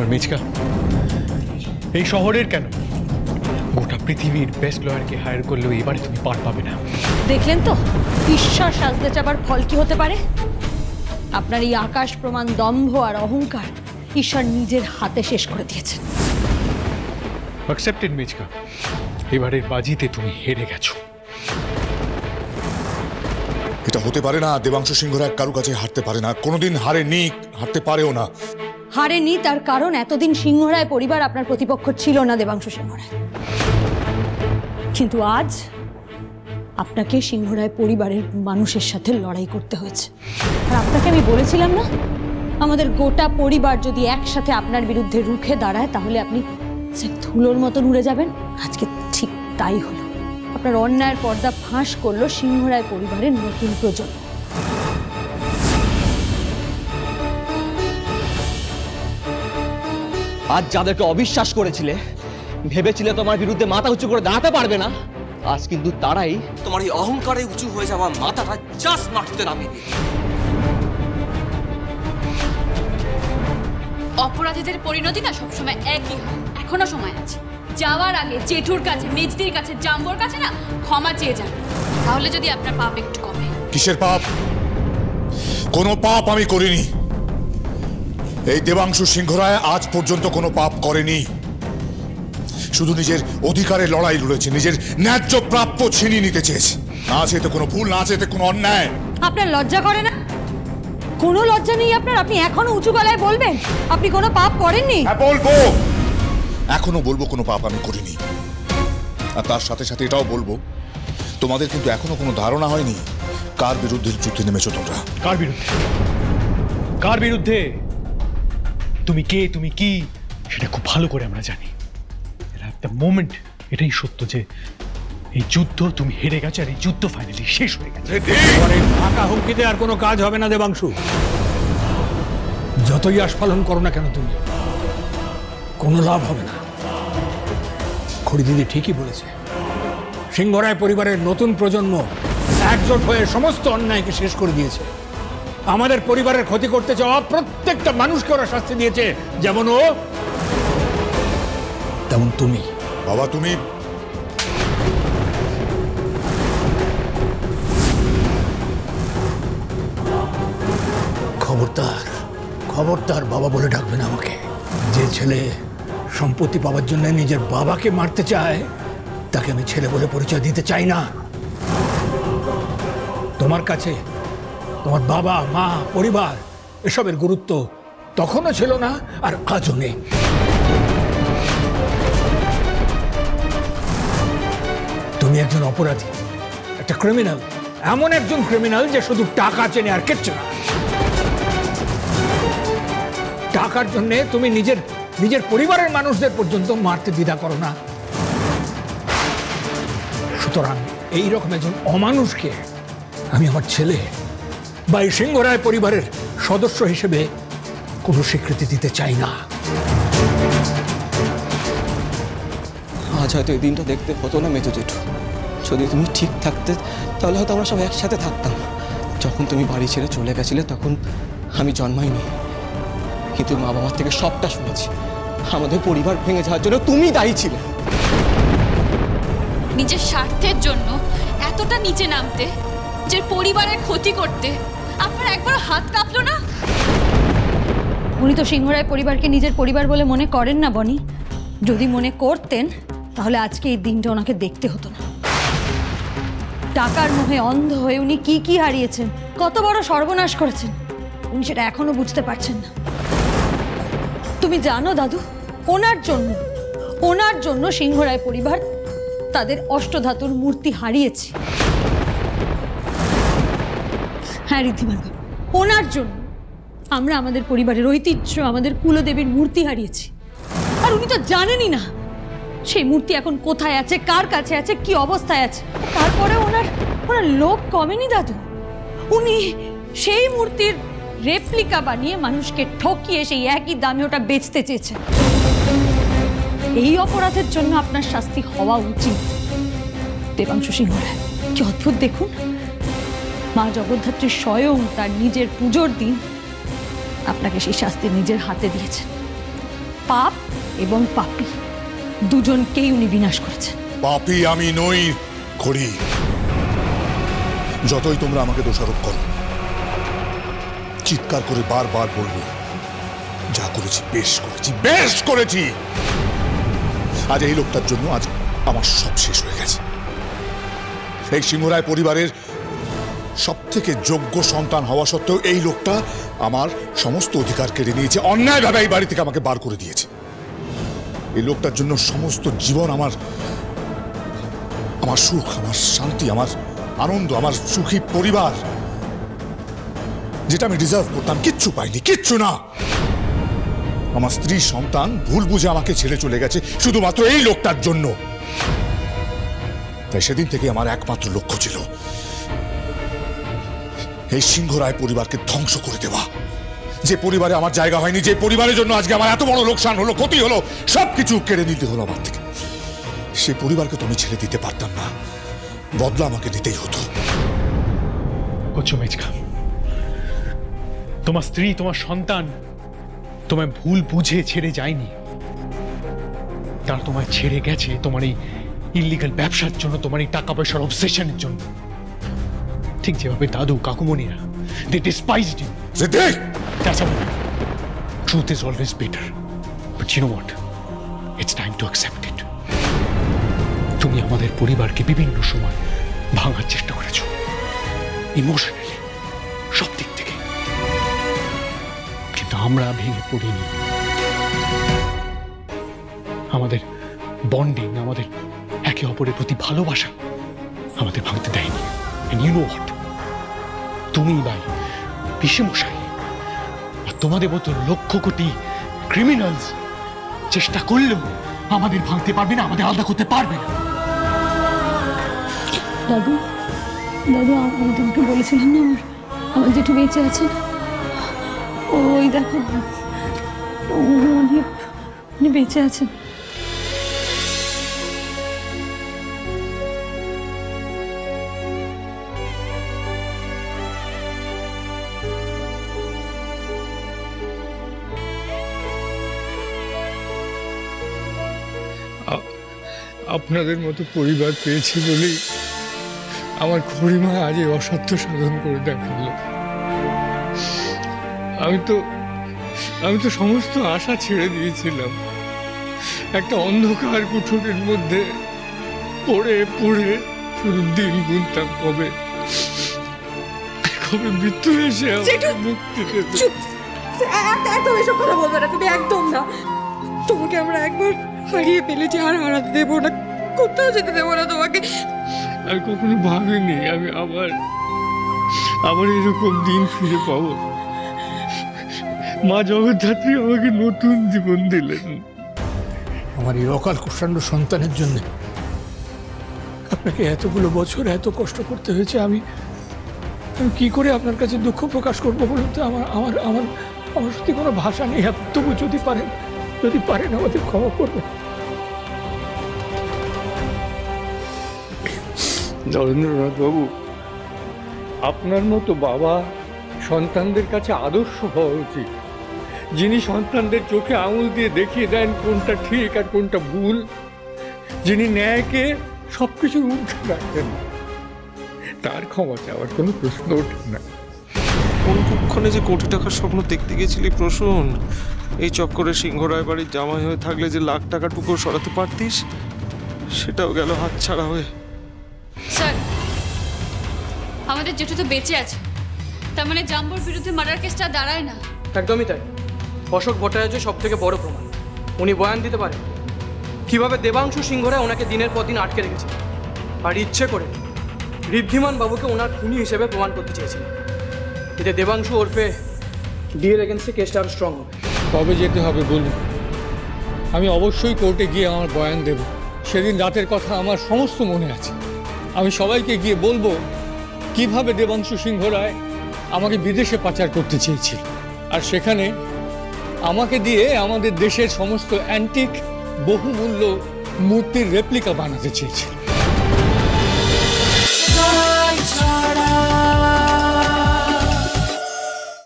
আর মিচকা, এই শহরের কেন গোটা পৃথিবীর বেস্ট লয়ারকে হায়ার করলেও এবারে তুমি পার পাবে না। দেখলেন তো ঈশ্বর সাজতে চাবার ফল কি হতে পারে? আপনার এই আকাশ প্রমাণ দম্ভ আর অহংকার ঈশ্বর নিজের হাতে শেষ করে দিয়েছেন। অ্যাকসেপ্টেড মিচকা, এবারের বাজিতে তুমি হেরে গেছো। এটা হতে পারে না। দেবাংশু সিংহ রায় কারো কাছে হারতে পারে না, কোনোদিন হারেনি, হারতে পারেও না। হারেনি তার কারণ এতদিন সিংহ রায় পরিবার আপনার প্রতিপক্ষ ছিল না দেবাংশু সিংহ রায়। কিন্তু আজ আপনাকে সিংহ রায় পরিবারের মানুষের সাথে লড়াই করতে হয়েছে। আর আপনাকে আমি বলেছিলাম না, আমাদের গোটা পরিবার যদি একসাথে আপনার বিরুদ্ধে রুখে দাঁড়ায় তাহলে আপনি সে ধুলোর মতন উড়ে যাবেন। আজকে ঠিক তাই হলো। আপনার অন্যায়ের পর্দা ফাঁস করলো সিংহ রায় পরিবারের নতুন প্রজন্ম। আজ যাদেরকে অবিশ্বাস করেছিলে, ভেবেছিলে তোমার বিরুদ্ধে মাথা উঁচু করে দাঁড়াতে পারবে না, আজ কিন্তু তারাই তোমার এই অহংকারে উঁচু হয়ে যাওয়া মাথাটা জাস্ট মাটিতে নামিয়ে দিল। অপরাধীদের পরিণতি না সবসময় একই হয়। এখনো সময় আছে, যাওয়ার আগে জেঠুর কাছে, মেজদির কাছে, জাম্বর কাছে না ক্ষমা চেয়ে যান, তাহলে যদি আপনার পাপ একটু কমে। কিসের পাপ? কোনো পাপ আমি করিনি। এই দেবাংশু সিংহ রায় আজ পর্যন্ত কোনো পাপ করেনি, শুধু নিজের অধিকারের লড়াই লড়েছে, নিজের ন্যায্য প্রাপ্য ছিনিয়ে নিতে চেয়েছে। না আছে এতে কোনো ভুল, না আছে এতে কোনো অন্যায়। আপনার লজ্জা করে না? কোনো লজ্জা নেই আপনার? আপনি এখনো উঁচু গলায় বলবেন আপনি কোনো পাপ করেননি? হ্যাঁ বলবো, এখনো বলবো কোনো পাপ আমি করিনি। আর তার সাথে সাথে এটাও বলবো, তোমাদের কিন্তু এখনো কোনো ধারণা হয়নি কার বিরুদ্ধে যুদ্ধে নেমেছো তোমরা। কার বিরুদ্ধে? কার বিরুদ্ধে? তুমি কে, তুমি কি, সেটা খুব ভালো করে আমরা জানি। একটা মোমেন্ট এটাই সত্য যে এই যুদ্ধ তুমি হেরে গেছো, আর এই যুদ্ধ ফাইনালি শেষ হয়ে গেছে। ফাঁকা হুমকিতে আর কোনো কাজ হবে না দেবাংশু। যতই আস্ফালন করো না কেন তুমি, কোনো লাভ হবে না। খড়ি দিদি ঠিকই বলেছে, সিংহ রায় পরিবারের নতুন প্রজন্ম একজোট হয়ে সমস্ত অন্যায়কে শেষ করে দিয়েছে। আমাদের পরিবারের ক্ষতি করতে চাওয়া প্রত্যেকটা মানুষকে ওরা শাস্তি দিয়েছে, যেমন ও তেমন তুমি। বাবা তুমি খবরদার, খবরদার বাবা বলে ডাকবেন আমাকে। যে ছেলে সম্পত্তি পাওয়ার জন্য নিজের বাবাকে মারতে চায় তাকে আমি ছেলে বলে পরিচয় দিতে চাই না। তোমার কাছে তোমার বাবা, মা, পরিবার এসবের গুরুত্ব তখনও ছিল না, আর আজও নেই। তুমি একজন অপরাধী, একটা ক্রিমিনাল, এমন একজন ক্রিমিনাল যে শুধু টাকা চেনে আর কিচ্ছু না। টাকার জন্য তুমি নিজের পরিবারের মানুষদের পর্যন্ত মারতে দ্বিধা করো না। সুতরাং এইরকম একজন অমানুষকে আমি আমার ছেলে বা এই সিংহ রায় পরিবারের সদস্য হিসেবে কোনো স্বীকৃতি দিতে চাই না। আজ হয়তো এই দিনটা দেখতে হতো না মেজো জেঠু, যদি তুমি ঠিক থাকতে তাহলে হয়তো আমরা সব একসাথে থাকতাম। যখন তুমি বাড়ি ছেড়ে চলে গেছিলে তখন আমি জন্মাইনি, কিন্তু মা বাবার থেকে সবটা শুনেছি। আমাদের পরিবার ভেঙে যাওয়ার জন্য তুমি দায়ী ছিলে। নিজের স্বার্থের জন্য এতটা নিচে নামতে, যে পরিবারের ক্ষতি করতে আপনার একবার হাত কাঁপলো না? উনি তো সিংহ রায় পরিবারকে নিজের পরিবার বলে মনে করেন না বনি। যদি মনে করতেন তাহলে আজকে এই দিনটা ওনাকে দেখতে হতো না। টাকার মোহে অন্ধ হয়ে উনি কি কি হারিয়েছেন, কত বড় সর্বনাশ করেছেন, উনি সেটা এখনো বুঝতে পারছেন না। তুমি জানো দাদু, ওনার জন্য সিংহ রায় পরিবার তাদের অষ্টধাতুর মূর্তি হারিয়েছে। হ্যাঁ ঋদ্ধিমান বাবু, ওনার জন্য আমরা আমাদের পরিবারের ঐতিহ্য, আমাদের কুলদেবীর মূর্তি হারিয়েছি। আর উনি তো জানেনই না সেই মূর্তি এখন কোথায় আছে, কার কাছে আছে, কি অবস্থায় আছে। তারপরে ওনার লোভ কমেনি দাদু। উনি সেই মূর্তির রেপ্লিকা বানিয়ে মানুষকে ঠকিয়ে সেই একই দামে ওটা বেচতে চেয়েছেন। এই অপরাধের জন্য আপনার শাস্তি হওয়া উচিত। দেবাংশু সিংহ রায়, কি অদ্ভুত দেখুন, মা জগদ্ধাত্রী স্বয়ং তার নিজের পুজোর দিন আপনাকে সেই শাস্তি নিজের হাতে দিয়েছেন। পাপ এবং পাপী দুজনকেই উনি বিনাশ করেছেন। পাপী আমি নই খড়ি। যতই তোমরা আমাকে দোষারোপ করো, চিৎকার করে বারবার বলবো, যা করেছি বেশ করেছি, বেশ করেছি। আজ এই লোকটার জন্য আজ আমার সব শেষ হয়ে গেছে। এই সিংহরায় পরিবারের সব থেকে যোগ্য সন্তান হওয়া সত্ত্বেও এই লোকটা আমার সমস্ত অধিকার কেড়ে নিয়েছে, অন্যায়ভাবে এই বাড়ি থেকে আমাকে বার করে দিয়েছে। এই লোকটার জন্য সমস্ত জীবন আমার সুখ, আমার শান্তি, আমার আনন্দ, আমার সুখী পরিবার, যেটা আমি ডিজার্ভ করতাম, কিচ্ছু পাইনি, কিচ্ছু না। আমার স্ত্রী সন্তান ভুল বুঝে আমাকে ছেড়ে চলে গেছে শুধুমাত্র এই লোকটার জন্য। তাই সেদিন থেকে আমার একমাত্র লক্ষ্য ছিল এই সিংহরায় পরিবারকে ধ্বংস করে দেওয়া। যে পরিবারে আমার জায়গা হয়নি, যে পরিবারের জন্য আজকে আমার এত বড় লোকসান হলো, ক্ষতি হলো, সবকিছু কেড়ে নিতে হলো আমার থেকে, সে পরিবারকে তো আমি ছেড়ে দিতে পারতাম না, বদলা আমাকে নিতেই হতো। কচু মেজকা, তোমার স্ত্রী, তোমার সন্তান তোমায় ভুল বুঝে ছেড়ে যায়নি, তারা তোমায় ছেড়ে গেছে তোমার এই ইল্লিগাল ব্যবসার জন্য, তোমার এই টাকা পয়সার অবসেশনের জন্য। ঠিক যেভাবে দাদু কাকুমণিরা, they despised you. That's how truth is always better. But you know what? It's time to accept it. তুমি আমাদের পরিবারকে বিভিন্ন সময় ভাঙার চেষ্টা করেছো, ইমোশনালি, সব দিক থেকে, কিন্তু আমরা ভেঙে পড়িনি। আমাদের বন্ডিং, আমাদের একে অপরের প্রতি ভালোবাসা আমাদের ভাঙতে দেয়নি। And you know what? তুমি ভাই, পিসেমশাই আর তোমাদের মতো লক্ষ কোটি ক্রিমিনালস চেষ্টা করলেও আমাদের ভাঙতে পারবে না, আমাদের আলাদা করতে পারবে না। দাদু, দাদু, আমি তোমাকে বলেছিলাম না আমার জেঠু বেঁচে আছে। ওই দেখো, উনি বেঁচে আছেন। আপনাদের মতো পরিবার পেয়েছি বলেই আমার খুড়িমা আজ এই অসত্য সাধন করে দেখালো। আমি তো সমস্ত আশা ছেড়ে দিয়েছিলাম। একটা অন্ধকার কুঠুরির মধ্যে পড়ে পড়ে শুধু দিন গুনতাম, কবে মৃত্যু এসে মুক্তি দেবে। একদম এসব কথা বলবে না তুমি, একদম না। তোমাকে আমরা একবার হারিয়ে ফেলেছি, আর হারাতে দেবো না, কোথাও যেতে দেবো না তোমাকে। আমি কখনো ভাবিনি আমি আবার এরকম দিন ফিরে পাবো। মা জগদ্ধাত্রী আমাকে নতুন জীবন দিলেন। আমার এই অকাল কুষ্মাণ্ড সন্তানের জন্য আপনাকে এতগুলো বছর এত কষ্ট করতে হয়েছে। আমি কি করে আপনার কাছে দুঃখ প্রকাশ করবো বলুন তো? আমার সত্যি কোনো ভাষা নেই। তবু যদি পারেন আমাদের ক্ষমা করবেন। নরেন্দ্রনাথ বাবু, আপনার মতো বাবা সন্তানদের কাছে আদর্শ হওয়া উচিত, যিনি সন্তানদের চোখে আঙুল দিয়ে দেখিয়ে দেন কোনটা ঠিক আর কোনটা ভুল, যিনি ন্যায়কে সবকিছুর ঊর্ধ্বে রাখেন। তার ক্ষমা চাওয়ার কোনো প্রশ্ন ওঠে না। কোনক্ষণে যে কোটি টাকার স্বপ্ন দেখতে গেছিলি প্রসূন, এই চক্করে সিংহরায় বাড়ির জামাই হয়ে থাকলে যে লাখ টাকাটুকু সরাতে পারতিস, সেটাও গেল হাতছাড়া হয়ে। স্যার, আমাদের জেঠু তো বেঁচে আছে, তার মানে জাম্বুর বিরুদ্ধে মার্ডার কেসটা দাঁড়ায় না। একদমই তাই। অশোক ভট্টাচার্য সব থেকে বড় প্রমাণ। উনি বয়ান দিতে পারেন কিভাবে দেবাংশু সিংহরায় ওনাকে দিনের পর দিন আটকে রেখেছে, আর ইচ্ছে করে ঋদ্ধিমান বাবুকে ওনার খুনি হিসেবে প্রমাণ করতে চেয়েছিলেন। এতে দেবাংশু ওরফে ডিএর এগেন্সে কেসটা আরও স্ট্রং হবে। কবে যেতে হবে বলুন? আমি অবশ্যই কোর্টে গিয়ে আমার বয়ান দেব। সেদিন রাতের কথা আমার সমস্ত মনে আছে। আমি সবাইকে গিয়ে বলবো কিভাবে দেবাংশু সিংহরায় আমাকে বিদেশে পাচার করতে চেয়েছিল, আর সেখানে আমাকে দিয়ে আমাদের দেশের সমস্ত অ্যান্টিক বহুমূল্য মূর্তির রেপ্লিকা বানাতে চেয়েছিল।